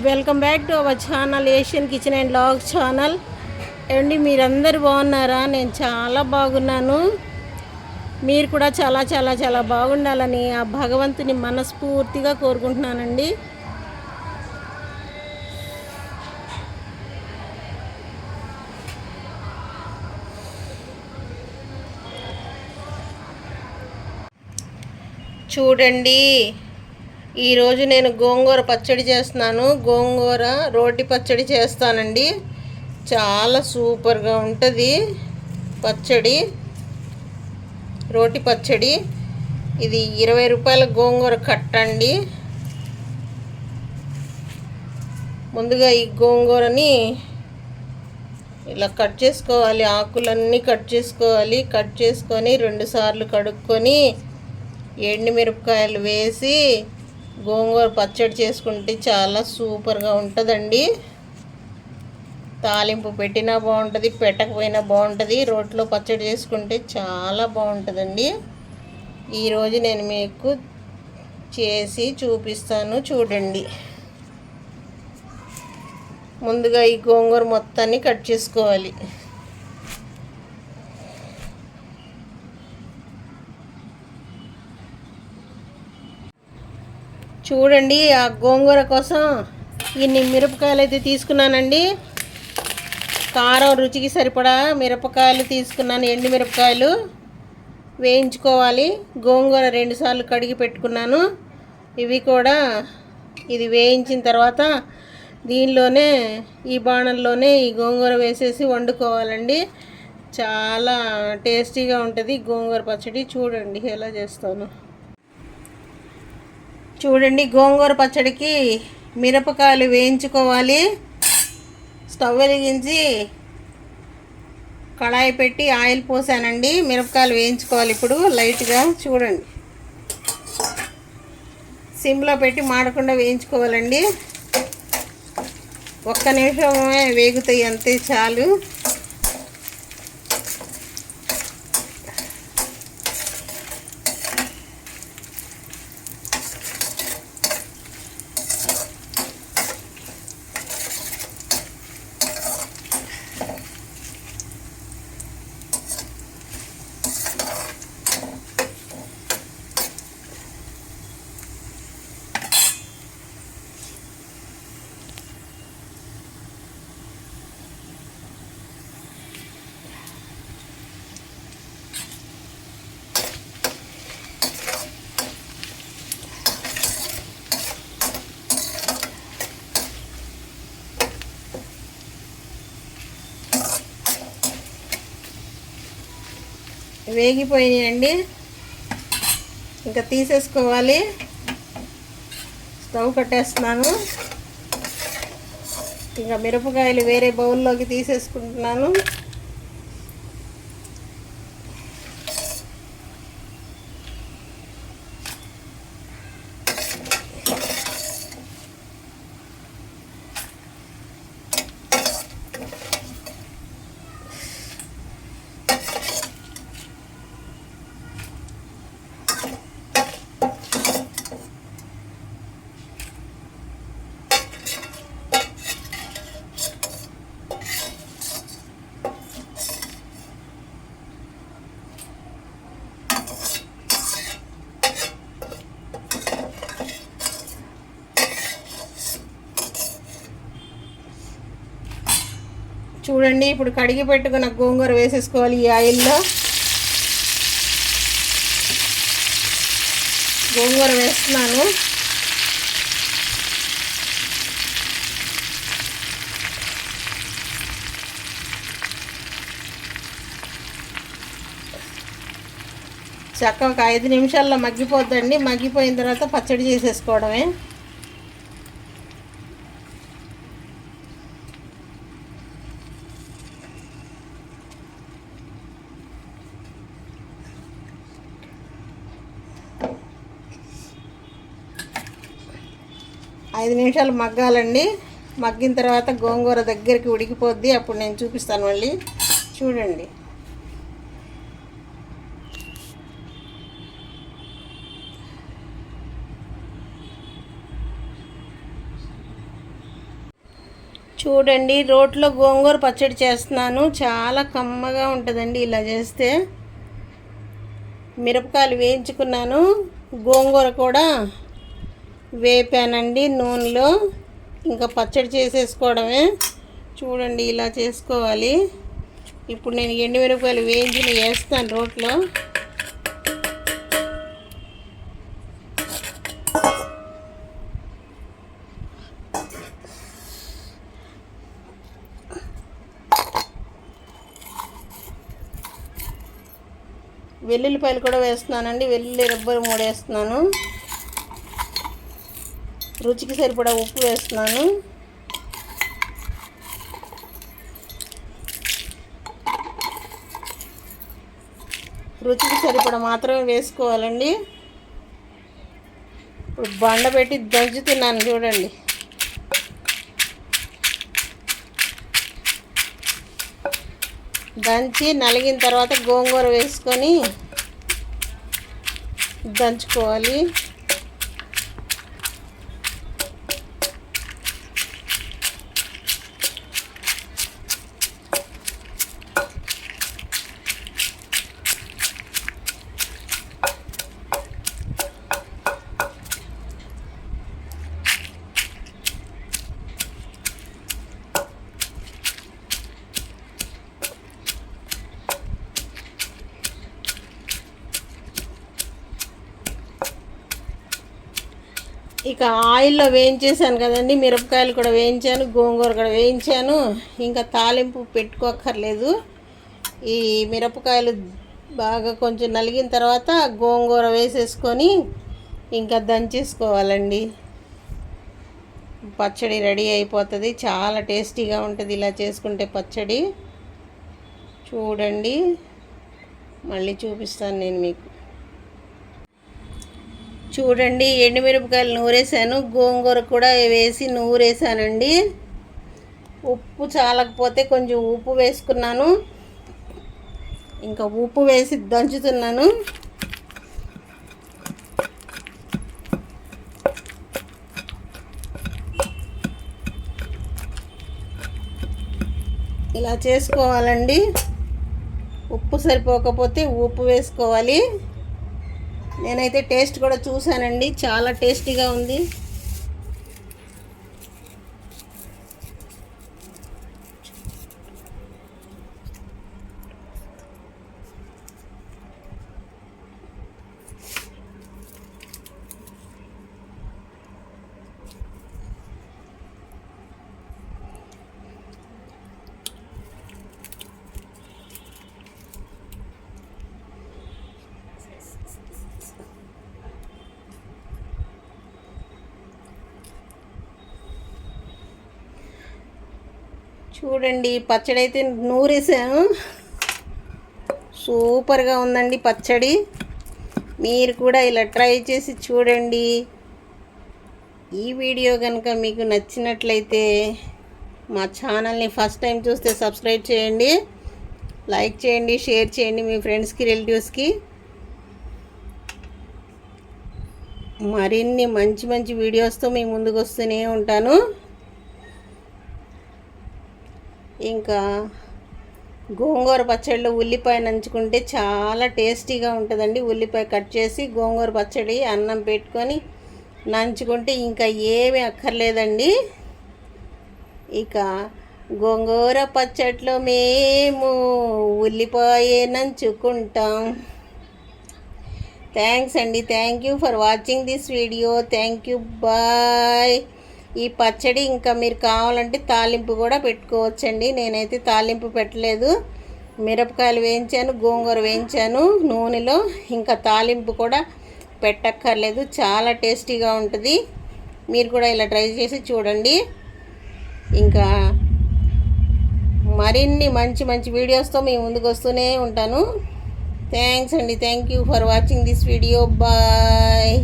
Welcome back to our channel Asian kitchen and vlogs channel. ఏమండి, మీరందరూ బాగున్నారా? నేను చాలా బాగున్నాను. మీరు కూడా చాలా చాలా చాలా బాగుండాలని ఆ భగవంతుని మనస్ఫూర్తిగా కోరుకుంటున్నానండి. చూడండి, ఈరోజు నేను గోంగూర పచ్చడి చేస్తున్నాను. గోంగూర రోటి పచ్చడి చేస్తానండి. చాలా సూపర్గా ఉంటుంది పచ్చడి, రోటి పచ్చడి. ఇది 20 రూపాయల గోంగూర కట్టండి. ముందుగా ఈ గోంగూరని ఇలా కట్ చేసుకోవాలి. ఆకులన్నీ కట్ చేసుకోవాలి. కట్ చేసుకొని 2 సార్లు కడుక్కొని ఎండుమిరపకాయలు వేసి గోంగూర పచ్చడి చేసుకుంటే చాలా సూపర్గా ఉంటుందండి. తాలింపు పెట్టినా బాగుంటుంది, పెట్టకపోయినా బాగుంటుంది. రోట్లో పచ్చడి చేసుకుంటే చాలా బాగుంటుందండి. ఈరోజు నేను మీకు చేసి చూపిస్తాను, చూడండి. ముందుగా ఈ గోంగూర మొత్తాన్ని కట్ చేసుకోవాలి. చూడండి, ఆ గోంగూర కోసం ఇన్ని మిరపకాయలు అయితే తీసుకున్నానండి. కారం రుచికి సరిపడా మిరపకాయలు తీసుకున్నాను. ఎండు మిరపకాయలు వేయించుకోవాలి. గోంగూర 2 సార్లు కడిగి పెట్టుకున్నాను. ఇవి కూడా ఇది వేయించిన తర్వాత దీనిలోనే ఈ బాణంలోనే ఈ గోంగూర వేసేసి వండుకోవాలండి. చాలా టేస్టీగా ఉంటుంది గోంగూర పచ్చడి. చూడండి ఎలా చేస్తాను. చూడండి, గోంగూర పచ్చడికి మిరపకాయలు వేయించుకోవాలి. స్టవ్ వెలిగించి కళాయి పెట్టి ఆయిల్ పోసానండి. మిరపకాయలు వేయించుకోవాలి ఇప్పుడు లైట్గా. చూడండి, సిమ్లో పెట్టి మాడకుండా వేయించుకోవాలండి. 1 నిమిషమే వేగుతాయి, అంతే చాలు. వేగిపోయినాయండి, ఇంకా తీసేసుకోవాలి. స్టవ్ కట్టేస్తున్నాను. ఇంకా మిరపకాయలు వేరే బౌల్లోకి తీసేసుకుంటున్నాను. చూడండి, ఇప్పుడు కడిగి పెట్టుకున్న గోంగూర వేసేసుకోవాలి. ఈ ఆయిల్లో గోంగూర వేస్తున్నాను. చక్కగా ఒక 5 నిమిషాల్లో మగ్గిపోద్దండి. మగ్గిపోయిన తర్వాత పచ్చడి చేసేసుకోవడమే. ఐదు నిమిషాలు మగ్గాలండి. మగ్గిన తర్వాత గోంగూర దగ్గరికి ఉడికిపోద్ది. అప్పుడు నేను చూపిస్తాను మళ్ళీ. చూడండి, చూడండి, రోట్లో గోంగూర పచ్చడి చేస్తున్నాను. చాలా కమ్మగా ఉంటుందండి ఇలా చేస్తే. మిరపకాయలు వేయించుకున్నాను, గోంగూర కూడా వేపానండి నూనెలో. ఇంకా పచ్చడి చేసేసుకోవడమే. చూడండి, ఇలా చేసుకోవాలి. ఇప్పుడు నేను ఎండుమిరపకాయలు వేయించి వేస్తాను రోట్లో. వెల్లుల్లిపాయలు కూడా వేస్తున్నానండి. వెల్లుల్లి రబ్బరు 3 వేస్తున్నాను. రుచికి సరిపడా ఉప్పు వేస్తున్నాను. రుచికి సరిపడా మాత్రమే వేసుకోవాలండి. ఇప్పుడు బండ పెట్టి దంచుతున్నాను చూడండి. దంచి నలిగిన తర్వాత గోంగూర వేసుకొని దంచుకోవాలి. ఇక ఆయిల్లో వేయించేసాను కదండి, మిరపకాయలు కూడా వేయించాను, గోంగూర కూడా వేయించాను. ఇంకా తాలింపు పెట్టుకోక్కర్లేదు. ఈ మిరపకాయలు బాగా కొంచెం నలిగిన తర్వాత గోంగూర వేసేసుకొని ఇంకా దంచేసుకోవాలండి. పచ్చడి రెడీ అయిపోతుంది. చాలా టేస్టీగా ఉంటుంది ఇలా చేసుకుంటే పచ్చడి. చూడండి, మళ్ళీ చూపిస్తాను నేను మీకు. చూడండి, ఎండుమిరపకాయలు నూరేసాను, గోంగూర కూడా వేసి నూరేసానండి. ఉప్పు చాలకపోతే కొంచెం ఉప్పు వేసుకున్నాను. ఇంకా ఉప్పు వేసి దంచుతున్నాను. ఇలా చేసుకోవాలండి. ఉప్పు సరిపోకపోతే ఉప్పు వేసుకోవాలి. నేనైతే టేస్ట్ కూడా చూశానండి, చాలా టేస్టీగా ఉంది. చూడండి, పచ్చడి అయితే నూరేసాను. సూపర్గా ఉందండి పచ్చడి. మీరు కూడా ఇలా ట్రై చేసి చూడండి. ఈ వీడియో కనుక మీకు నచ్చినట్లయితే మా ఛానల్ని ఫస్ట్ టైం చూస్తే సబ్స్క్రైబ్ చేయండి, లైక్ చేయండి, షేర్ చేయండి మీ ఫ్రెండ్స్కి, రిలేటివ్స్కి. మరిన్ని మంచి మంచి వీడియోస్తో మీ ముందుకు వస్తూనే ఉంటాను. ఇంకా గోంగూర పచ్చడిలో ఉల్లిపాయ నంచుకుంటే చాలా టేస్టీగా ఉంటుందండి. ఉల్లిపాయ కట్ చేసి గోంగూర పచ్చడి అన్నం పెట్టుకొని నంచుకుంటే ఇంకా ఏమీ అక్కర్లేదండి. ఇక గోంగూర పచ్చడిలో మేము ఉల్లిపాయ నంచుకుంటాం. థ్యాంక్స్ అండి. Thank you for watching this video. Thank you, bye. ఈ పచ్చడి ఇంకా మీరు కావాలంటే తాలింపు కూడా పెట్టుకోవచ్చండి. నేనైతే తాలింపు పెట్టలేదు. మిరపకాయలు వేయించాను, గోంగూర వేయించాను నూనెలో. ఇంకా తాలింపు కూడా పెట్టక్కర్లేదు. చాలా టేస్టీగా ఉంటుంది. మీరు కూడా ఇలా ట్రై చేసి చూడండి. ఇంకా మరిన్ని మంచి మంచి వీడియోస్తో మీ ముందుకు వస్తూనే ఉంటాను. థ్యాంక్స్ అండి. Thank you for watching this video. Bye.